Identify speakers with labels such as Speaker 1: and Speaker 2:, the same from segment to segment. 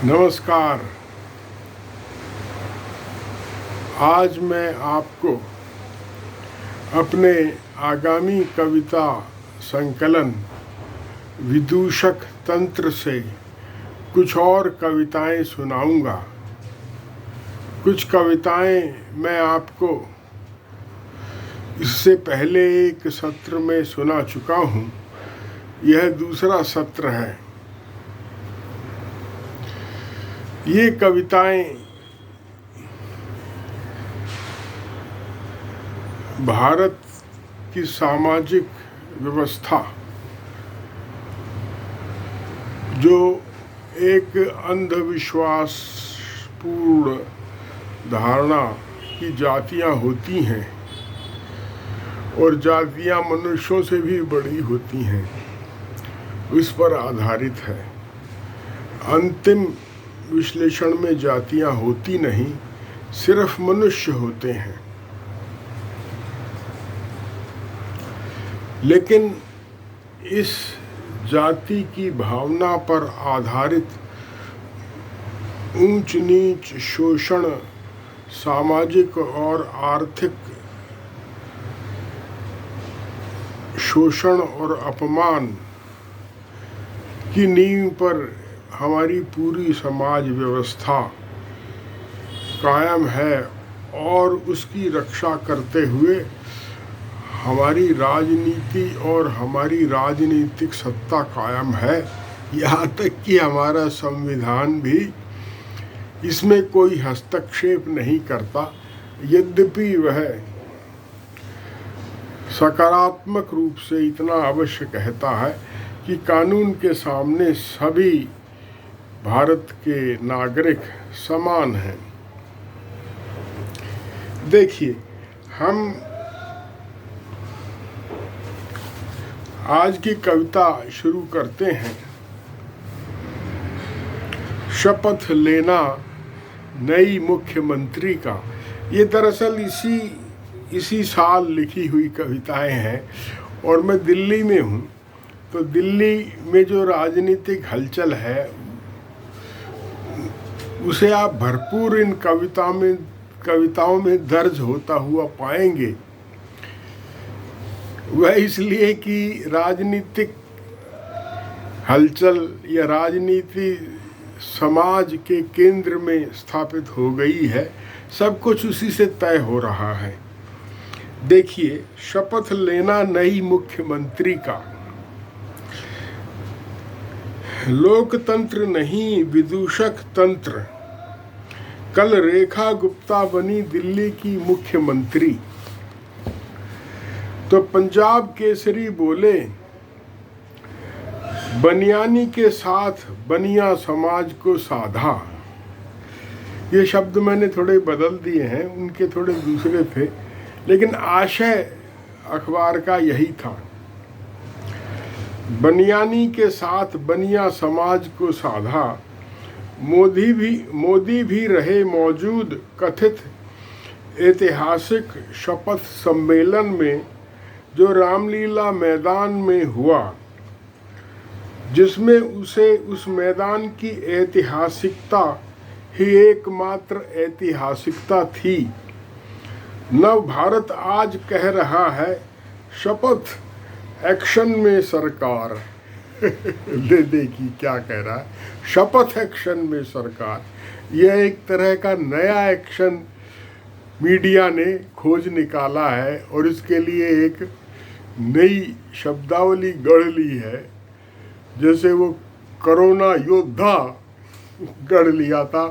Speaker 1: नमस्कार। आज मैं आपको अपने आगामी कविता संकलन विदूषक तंत्र से कुछ और कविताएं सुनाऊंगा। कुछ कविताएं मैं आपको इससे पहले एक सत्र में सुना चुका हूँ। यह दूसरा सत्र है। ये कविताएं भारत की सामाजिक व्यवस्था, जो एक अंधविश्वास पूर्ण धारणा की जातियां होती हैं और जातियां मनुष्यों से भी बड़ी होती हैं, उस पर आधारित है। अंतिम विश्लेषण में जातियां होती नहीं, सिर्फ मनुष्य होते हैं। लेकिन इस जाति की भावना पर आधारित ऊंच नीच, शोषण, सामाजिक और आर्थिक शोषण और अपमान की नींव पर हमारी पूरी समाज व्यवस्था कायम है और उसकी रक्षा करते हुए हमारी राजनीति और हमारी राजनीतिक सत्ता कायम है। यहाँ तक कि हमारा संविधान भी इसमें कोई हस्तक्षेप नहीं करता, यद्यपि वह सकारात्मक रूप से इतना अवश्य कहता है कि कानून के सामने सभी भारत के नागरिक समान हैं। देखिए, हम आज की कविता शुरू करते हैं। शपथ लेना नई मुख्यमंत्री का। ये दरअसल इसी साल लिखी हुई कविताएं हैं और मैं दिल्ली में हूँ, तो दिल्ली में जो राजनीतिक हलचल है उसे आप भरपूर इन कविताओं में दर्ज होता हुआ पाएंगे। वह इसलिए कि राजनीतिक हलचल या राजनीति समाज के केंद्र में स्थापित हो गई है। सब कुछ उसी से तय हो रहा है। देखिए, शपथ लेना नई मुख्यमंत्री का। लोकतंत्र नहीं, विदूषक तंत्र। कल रेखा गुप्ता बनी दिल्ली की मुख्यमंत्री तो पंजाब केसरी बोले, बनियानी के साथ बनिया समाज को साधा। ये शब्द मैंने थोड़े बदल दिए हैं, उनके थोड़े दूसरे थे, लेकिन आशय अखबार का यही था। बनियानी के साथ बनिया समाज को साधा। मोदी भी रहे मौजूद कथित ऐतिहासिक शपथ सम्मेलन में, जो रामलीला मैदान में हुआ, जिसमें उसे उस मैदान की ऐतिहासिकता ही एकमात्र ऐतिहासिकता थी। नव भारत आज कह रहा है, शपथ एक्शन में सरकार। देखिए क्या कह रहा है, शपथ एक्शन में सरकार। यह एक तरह का नया एक्शन मीडिया ने खोज निकाला है और इसके लिए एक नई शब्दावली गढ़ ली है। जैसे वो कोरोना योद्धा गढ़ लिया था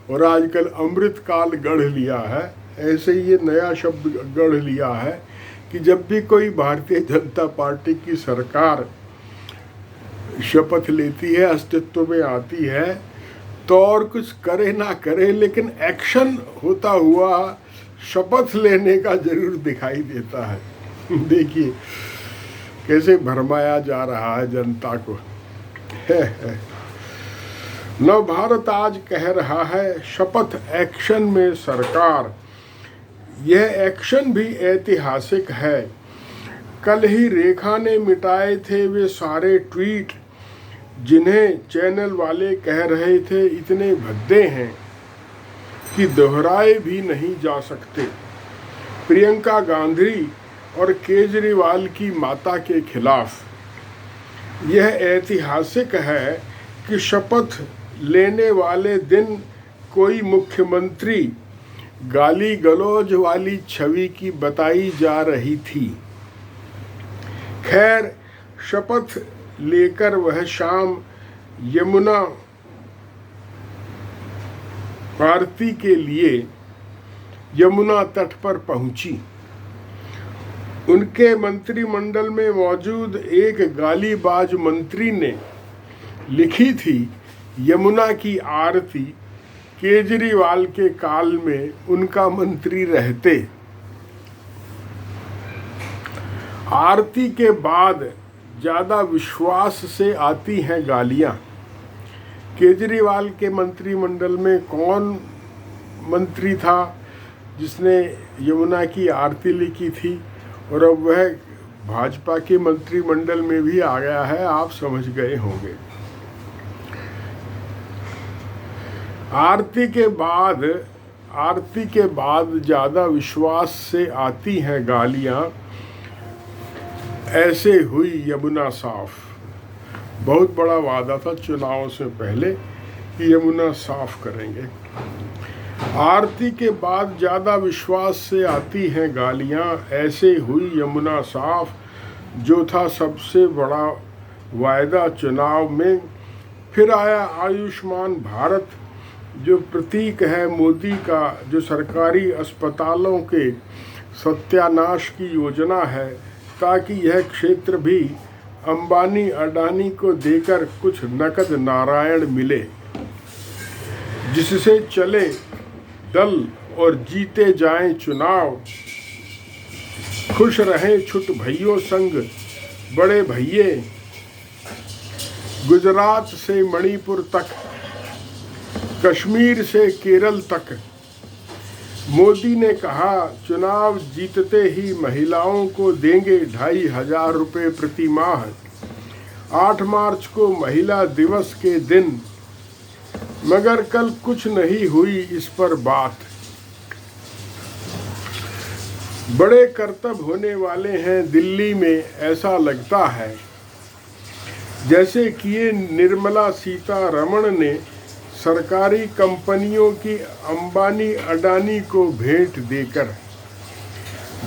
Speaker 1: और आजकल अमृतकाल गढ़ लिया है, ऐसे ये नया शब्द गढ़ लिया है कि जब भी कोई भारतीय जनता पार्टी की सरकार शपथ लेती है, अस्तित्व में आती है, तो और कुछ करे ना करे, लेकिन एक्शन होता हुआ शपथ लेने का जरूर दिखाई देता है। देखिए कैसे भरमाया जा रहा है जनता को। नव भारत आज कह रहा है, शपथ एक्शन में सरकार। यह एक्शन भी ऐतिहासिक है। कल ही रेखा ने मिटाए थे वे सारे ट्वीट, जिन्हें चैनल वाले कह रहे थे इतने भद्दे हैं कि दोहराए भी नहीं जा सकते। प्रियंका गांधी और केजरीवाल की माता के खिलाफ यह ऐतिहासिक है कि शपथ लेने वाले दिन कोई मुख्यमंत्री गाली गलौज वाली छवि की बताई जा रही थी। खैर, शपथ लेकर वह शाम यमुना आरती के लिए यमुना तट पर पहुंची। उनके मंत्रिमंडल में मौजूद एक गालीबाज मंत्री ने लिखी थी, यमुना की आरती केजरीवाल के काल में उनका मंत्री रहते। आरती के बाद ज़्यादा विश्वास से आती हैं गालियाँ। केजरीवाल के मंत्रिमंडल में कौन मंत्री था जिसने यमुना की आरती लिखी थी, और अब वह भाजपा के मंत्रिमंडल में भी आ गया है, आप समझ गए होंगे। आरती के बाद ज़्यादा विश्वास से आती हैं गालियाँ, ऐसे हुई यमुना साफ। बहुत बड़ा वादा था चुनाव से पहले कि यमुना साफ करेंगे। आरती के बाद ज़्यादा विश्वास से आती हैं गालियाँ, ऐसे हुई यमुना साफ, जो था सबसे बड़ा वायदा चुनाव में। फिर आया आयुष्मान भारत, जो प्रतीक है मोदी का, जो सरकारी अस्पतालों के सत्यानाश की योजना है, ताकि यह क्षेत्र भी अंबानी अडानी को देकर कुछ नकद नारायण मिले, जिससे चले दल और जीते जाएं चुनाव। खुश रहें छुट भइयों संग बड़े भइये, गुजरात से मणिपुर तक, कश्मीर से केरल तक। मोदी ने कहा, चुनाव जीतते ही महिलाओं को देंगे 2500 रुपये प्रति माह। 8 मार्च को महिला दिवस के दिन, मगर कल कुछ नहीं हुई इस पर बात। बड़े करतब होने वाले हैं दिल्ली में, ऐसा लगता है जैसे कि ये निर्मला सीतारमण ने सरकारी कंपनियों की अंबानी अडानी को भेंट देकर,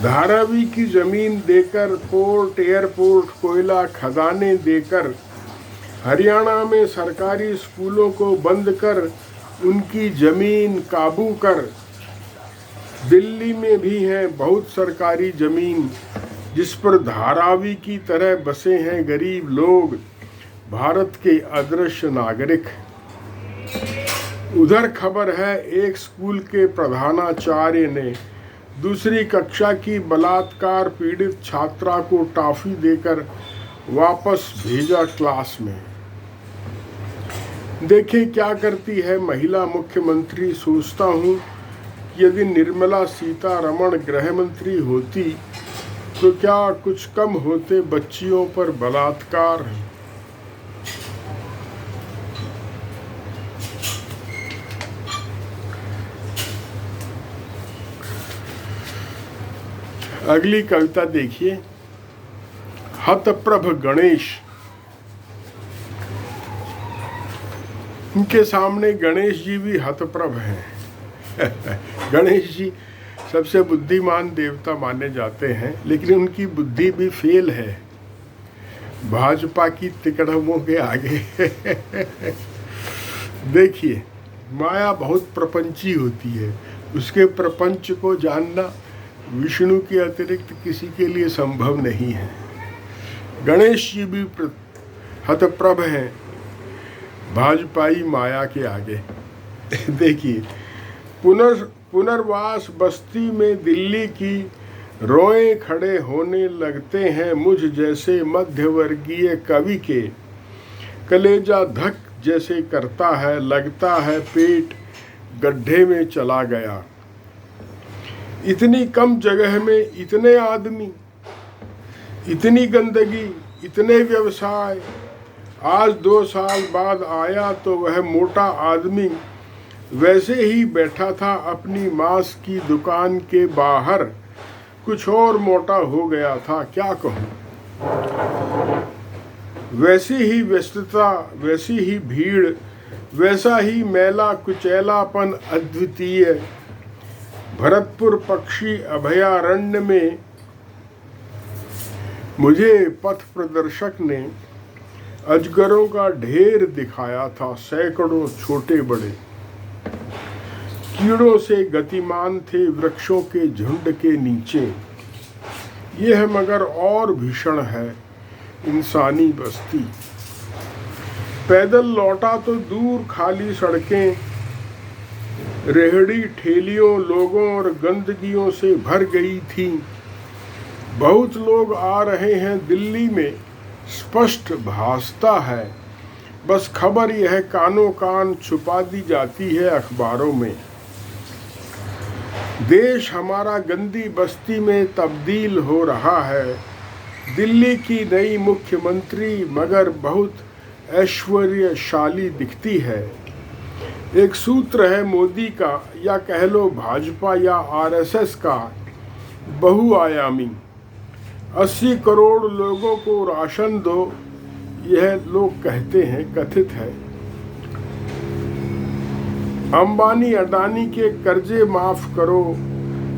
Speaker 1: धारावी की जमीन देकर, पोर्ट, एयरपोर्ट, कोयला खदानें देकर, हरियाणा में सरकारी स्कूलों को बंद कर उनकी जमीन काबू कर, दिल्ली में भी है बहुत सरकारी जमीन जिस पर धारावी की तरह बसे हैं गरीब लोग, भारत के अदृश्य नागरिक। उधर खबर है, एक स्कूल के प्रधानाचार्य ने दूसरी कक्षा की बलात्कार पीड़ित छात्रा को टॉफी देकर वापस भेजा क्लास में। देखिए क्या करती है महिला मुख्यमंत्री। सोचता हूँ यदि निर्मला सीतारमण गृह मंत्री होती तो क्या कुछ कम होते बच्चियों पर बलात्कार। अगली कविता देखिए, हतप्रभ गणेश। इनके सामने गणेश जी भी हतप्रभ हैं। गणेश जी सबसे बुद्धिमान देवता माने जाते हैं, लेकिन उनकी बुद्धि भी फेल है भाजपा की तिकड़मों के आगे। देखिए, माया बहुत प्रपंची होती है, उसके प्रपंच को जानना विष्णु के अतिरिक्त किसी के लिए संभव नहीं है। गणेश जी भी हतप्रभ हैं भाजपाई माया के आगे। देखिए, पुनर्वास बस्ती में दिल्ली की रोए खड़े होने लगते हैं मुझ जैसे मध्यवर्गीय कवि के। कलेजा धक जैसे करता है, लगता है पेट गड्ढे में चला गया। इतनी कम जगह में इतने आदमी, इतनी गंदगी, इतने व्यवसाय, आज 2 साल बाद आया तो वह मोटा आदमी वैसे ही बैठा था अपनी मांस की दुकान के बाहर। कुछ और मोटा हो गया था, क्या कहूँ। वैसी ही व्यस्तता, वैसी ही भीड़, वैसा ही मैला कुचैलापन अद्वितीय। भरतपुर पक्षी अभयारण्य में मुझे पथ प्रदर्शक ने अजगरों का ढेर दिखाया था, सैकड़ों छोटे बड़े। कीड़ों से गतिमान थे वृक्षों के झुंड के नीचे। यह मगर और भीषण है इंसानी बस्ती। पैदल लौटा तो दूर खाली सड़कें रेहड़ी ठेलियों, लोगों और गंदगियों से भर गई थी। बहुत लोग आ रहे हैं दिल्ली में स्पष्ट भासता है, बस खबर यह कानों कान छुपा दी जाती है अखबारों में। देश हमारा गंदी बस्ती में तब्दील हो रहा है। दिल्ली की नई मुख्यमंत्री मगर बहुत ऐश्वर्यशाली दिखती है। एक सूत्र है मोदी का, या कह लो भाजपा या आरएसएस का, बहुआयामी। 80 करोड़ लोगों को राशन दो, यह लोग कहते हैं, कथित है। अंबानी अडानी के कर्जे माफ करो,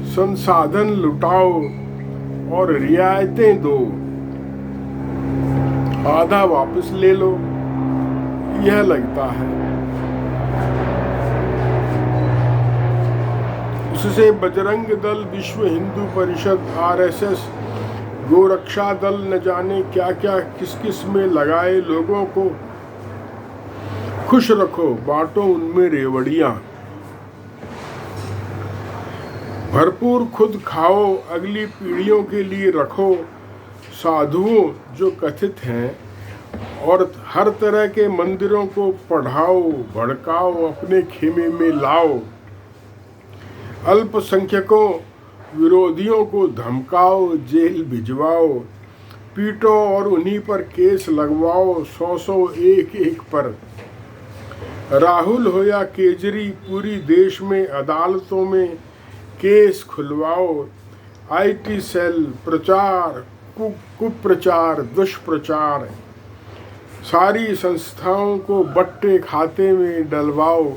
Speaker 1: संसाधन लुटाओ और रियायतें दो, आधा वापस ले लो, यह लगता है। उससे बजरंग दल, विश्व हिंदू परिषद, आरएसएस, गोरक्षा दल न जाने क्या क्या किस किस में लगाए लोगों को खुश रखो, बांटो उनमें रेवड़ियां। भरपूर खुद खाओ, अगली पीढ़ियों के लिए रखो। साधुओं जो कथित हैं और हर तरह के मंदिरों को पढ़ाओ, भड़काओ, अपने खेमे में लाओ। अल्पसंख्यकों विरोधियों को धमकाओ, जेल भिजवाओ, पीटो और उन्हीं पर केस लगवाओ, 100 एक पर। राहुल हो या केजरी, पूरी देश में अदालतों में केस खुलवाओ। आईटी सेल, प्रचार, कुप्रचार, दुष्प्रचार, सारी संस्थाओं को बट्टे खाते में डलवाओ।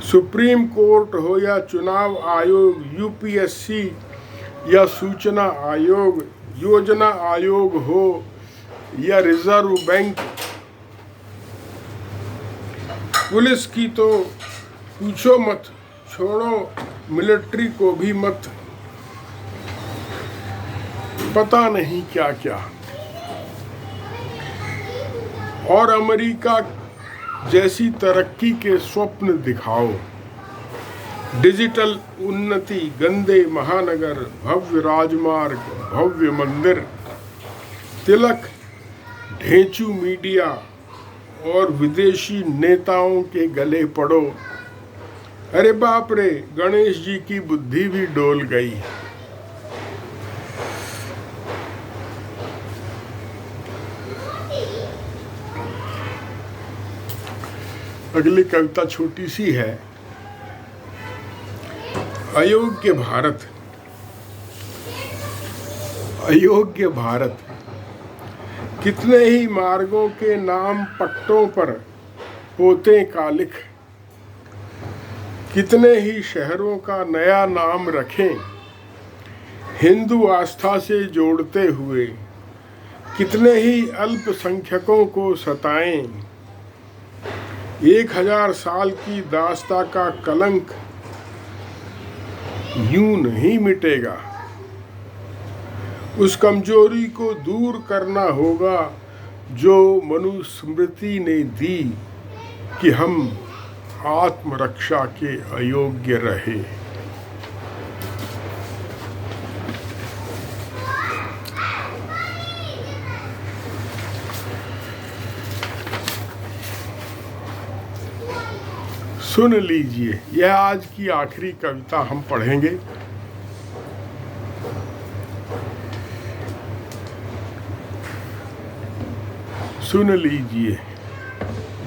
Speaker 1: सुप्रीम कोर्ट हो या चुनाव आयोग, यूपीएससी या सूचना आयोग, योजना आयोग हो या रिजर्व बैंक, पुलिस की तो पूछो मत, छोड़ो मिलिट्री को भी मत, पता नहीं क्या क्या। और अमेरिका जैसी तरक्की के स्वप्न दिखाओ। डिजिटल उन्नति, गंदे महानगर, भव्य राजमार्ग, भव्य मंदिर, तिलक, ढेंचू मीडिया और विदेशी नेताओं के गले पड़ो। अरे बाप रे, गणेश जी की बुद्धि भी डोल गई। अगली कविता छोटी सी है। अयोग्य भारत। अयोग्य भारत, कितने ही मार्गों के नाम पट्टों पर होते कालिख, कितने ही शहरों का नया नाम रखें हिंदू आस्था से जोड़ते हुए, कितने ही अल्पसंख्यकों को सताएं। 1000 साल की दास्ता का कलंक यूं नहीं मिटेगा। उस कमजोरी को दूर करना होगा जो मनुस्मृति ने दी कि हम आत्मरक्षा के अयोग्य रहे। सुन लीजिए, यह आज की आखिरी कविता हम पढ़ेंगे। सुन लीजिए।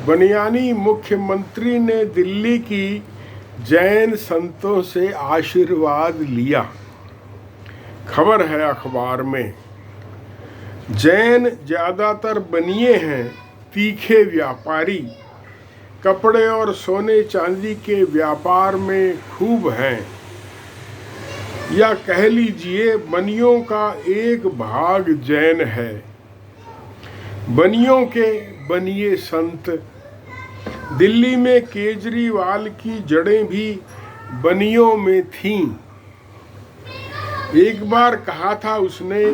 Speaker 1: बनियानी मुख्यमंत्री ने दिल्ली की जैन संतों से आशीर्वाद लिया। खबर है अखबार में। जैन ज्यादातर बनिए हैं, तीखे व्यापारी, कपड़े और सोने चांदी के व्यापार में खूब हैं, या कह लीजिए बनियों का एक भाग जैन है। बनियों के बनिए संत। दिल्ली में केजरीवाल की जड़ें भी बनियों में थीं। एक बार कहा था उसने,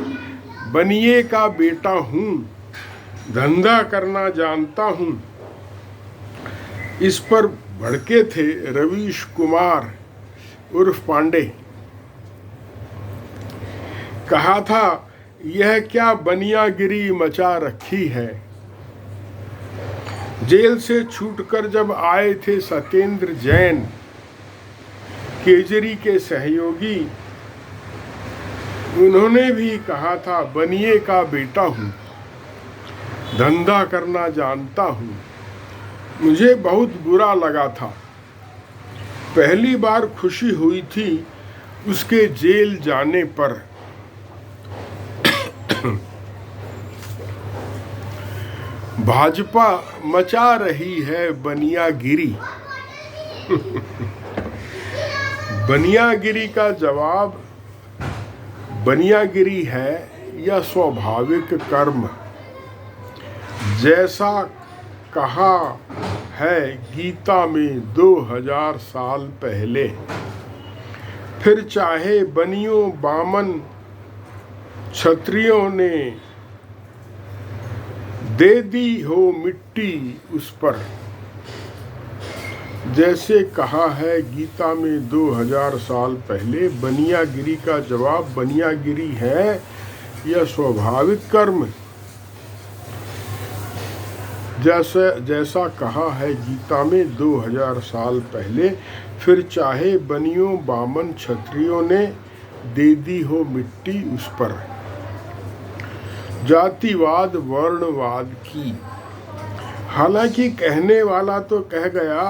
Speaker 1: बनिए का बेटा हूँ, धंधा करना जानता हूँ। इस पर भड़के थे रवीश कुमार उर्फ पांडे। कहा था, यह क्या बनियागिरी मचा रखी है। जेल से छूटकर जब आए थे सत्येंद्र जैन, केजरी के सहयोगी, उन्होंने भी कहा था, बनिए का बेटा हूँ, धंधा करना जानता हूँ। मुझे बहुत बुरा लगा था। पहली बार खुशी हुई थी उसके जेल जाने पर। भाजपा मचा रही है बनियागिरी। बनियागिरी का जवाब, बनियागिरी है या स्वाभाविक कर्म। जैसा कहा है गीता में 2000 साल पहले। फिर चाहे बनियों बामन क्षत्रियों ने दे दी हो मिट्टी उस पर। जैसे कहा है गीता में 2000 साल पहले, बनियागिरी का जवाब, बनियागिरी है या स्वाभाविक कर्म। जैसा कहा है गीता में 2000 साल पहले। फिर चाहे बनियों बामन क्षत्रियों ने दे दी हो मिट्टी उस पर। जातिवाद वर्णवाद की। हालांकि कहने वाला तो कह गया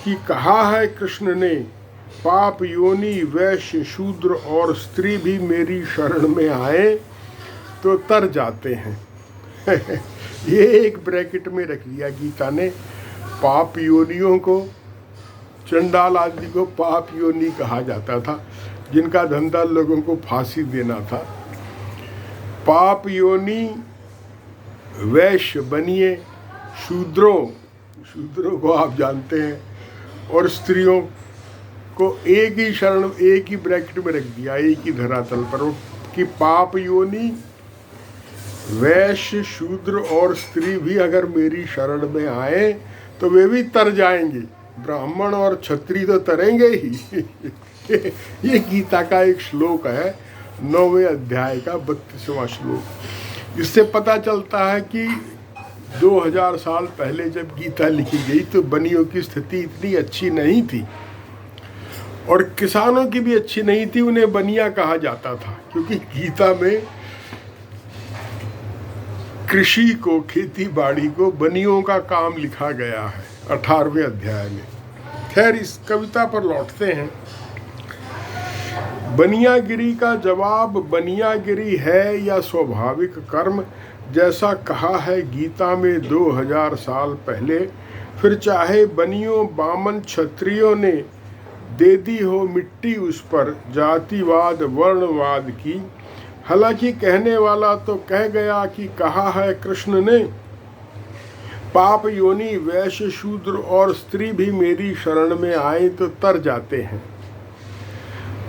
Speaker 1: कि कहा है कृष्ण ने, पाप योनि वैश्य शूद्र और स्त्री भी मेरी शरण में आए तो तर जाते हैं। ये एक ब्रैकेट में रख लिया गीता ने। पाप योनियों को, चंडाल आदि को पाप योनि कहा जाता था, जिनका धंधा लोगों को फांसी देना था। पाप योनि वैश्य बनिए, शूद्रों को आप जानते हैं, और स्त्रियों को एक ही शरण, एक ही ब्रैकेट में रख दिया, एक ही धरातल पर, कि पाप योनि वैश्य शूद्र और स्त्री भी अगर मेरी शरण में आए तो वे भी तर जाएंगे। ब्राह्मण और क्षत्रिय तो तरेंगे ही। ये गीता का एक श्लोक है, 9वें अध्याय का 32वां श्लोक। इससे पता चलता है कि 2000 साल पहले जब गीता लिखी गई तो बनियों की स्थिति इतनी अच्छी नहीं थी, और किसानों की भी अच्छी नहीं थी। उन्हें बनिया कहा जाता था, क्योंकि गीता में कृषि को, खेती बाड़ी को बनियों का काम लिखा गया है 18वें अध्याय में। खैर, इस कविता पर लौटते हैं। बनियागिरी का जवाब, बनियागिरी है या स्वाभाविक कर्म। जैसा कहा है गीता में 2000 साल पहले। फिर चाहे बनियों बामन क्षत्रियों ने दे दी हो मिट्टी उस पर। जातिवाद वर्णवाद की। हालांकि कहने वाला तो कह गया कि कहा है कृष्ण ने, पाप योनि वैश्य शूद्र और स्त्री भी मेरी शरण में आए तो तर जाते हैं।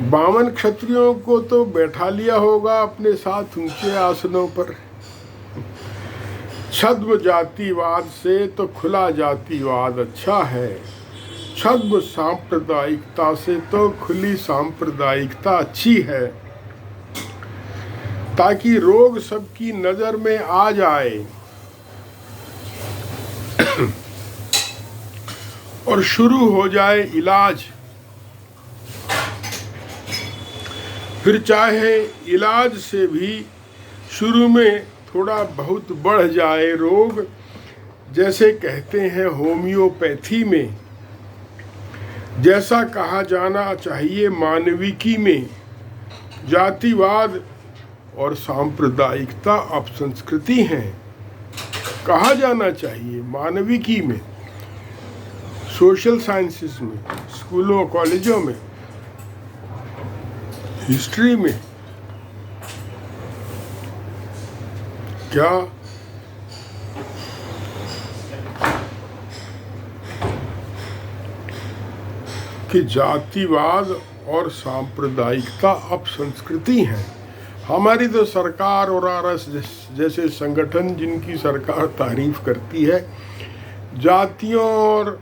Speaker 1: बामन क्षत्रियों को तो बैठा लिया होगा अपने साथ ऊंचे आसनों पर। छद्म जातिवाद से तो खुला जातिवाद अच्छा है। छद्म सांप्रदायिकता से तो खुली सांप्रदायिकता अच्छी है, ताकि रोग सबकी नजर में आ जाए और शुरू हो जाए इलाज। फिर चाहे इलाज से भी शुरू में थोड़ा बहुत बढ़ जाए रोग, जैसे कहते हैं होम्योपैथी में, जैसा कहा जाना चाहिए मानविकी में। जातिवाद और सांप्रदायिकता अपसंस्कृति हैं, कहा जाना चाहिए मानविकी में, सोशल साइंसेस में, स्कूलों कॉलेजों में, हिस्ट्री में। क्या कि जातिवाद और सांप्रदायिकता अपसंस्कृति हैं। हमारी तो सरकार और आरएसएस जैसे संगठन, जिनकी सरकार तारीफ करती है, जातियों और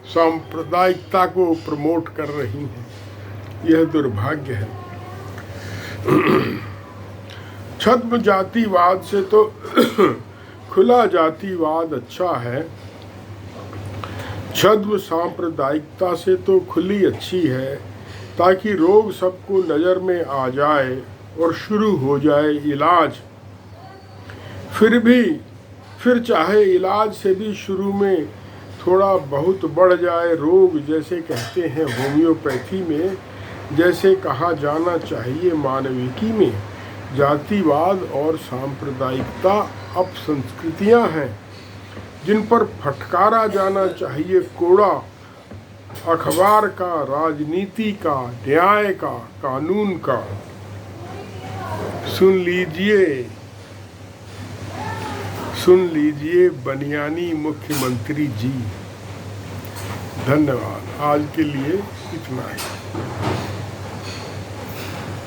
Speaker 1: सांप्रदायिकता को प्रमोट कर रही हैं। यह दुर्भाग्य है। छद्म जातिवाद से तो खुला जातिवाद अच्छा है, छद्म सांप्रदायिकता से तो खुली अच्छी है, ताकि रोग सबको नज़र में आ जाए और शुरू हो जाए इलाज। फिर चाहे इलाज से भी शुरू में थोड़ा बहुत बढ़ जाए रोग, जैसे कहते हैं होम्योपैथी में, जैसे कहा जाना चाहिए मानविकी में। जातिवाद और सांप्रदायिकता अपसंस्कृतियां हैं, जिन पर फटकारा जाना चाहिए कोड़ा। अखबार का, राजनीति का, न्याय का, कानून का। सुन लीजिए बनियानी मुख्यमंत्री जी। धन्यवाद। आज के लिए इतना ही।